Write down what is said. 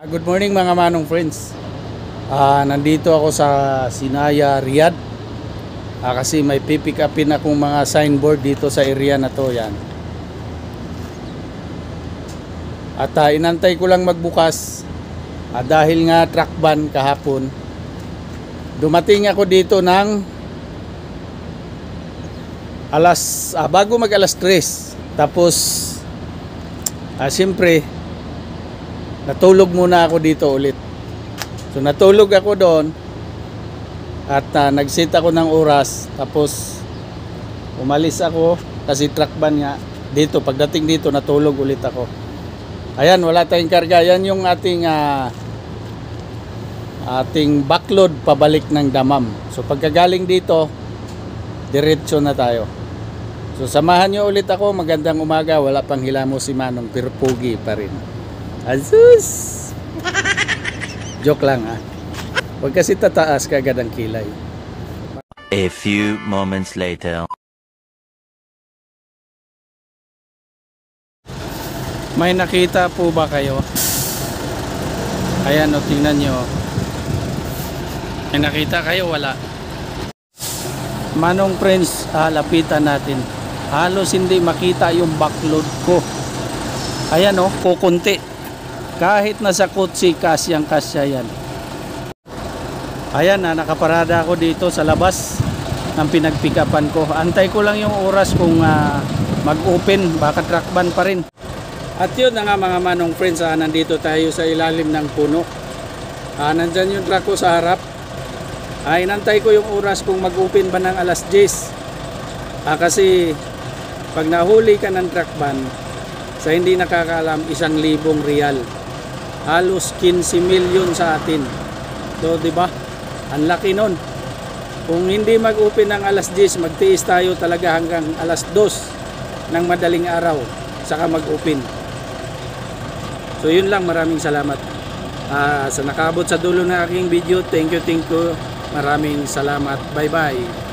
Good morning mga manong friends. Nandito ako sa Sinaya, Riyadh. Kasi may pipick upin akong mga signboard dito sa area na to. Yan. At inantay ko lang magbukas dahil nga truck ban kahapon. Dumating ako dito ng bago mag alas 3. Tapos siyempre natulog muna ako dito ulit. So natulog ako doon at nag-set ako ng oras, tapos umalis ako kasi truck ban nga dito. Pagdating dito natulog ulit ako. Ayan, wala tayong karga. Yan yung ating backload pabalik ng Damam. So pagkagaling dito diretso na tayo. So samahan nyo ulit ako. Magandang umaga. Wala pang hilamo si Manong, pero pogi pa rin. Azus! Joke lang ha. Huwag kasi tataas kagad ang kilay. A few moments later. May nakita po ba kayo? Ayan o, tingnan nyo. May nakita kayo? Wala. Manong friends, lapitan natin. Halos hindi makita yung backload ko. Ayan o, kukunti. Kahit nasa kotse, kasyang-kasya yan. Ayan, nakaparada ako dito sa labas ng pinagpikapan ko. Antay ko lang yung oras kung mag-open, baka truck ban pa rin. At yun na nga mga manong friends, nandito tayo sa ilalim ng puno. Nandyan yung truck ko sa harap. Inantay ko yung oras kung mag-open ba ng alas 10. Kasi pag nahuli ka ng truck ban, sa hindi nakakaalam, 1,000 riyal. Halos 15 milyon sa atin. So, di ba? Ang laki nun. Kung hindi mag-open ng alas 10, magtiis tayo talaga hanggang alas 2 ng madaling araw saka mag-open. So, yun lang. Maraming salamat. Sa nakaabot sa dulo ng aking video, thank you. Maraming salamat. Bye-bye.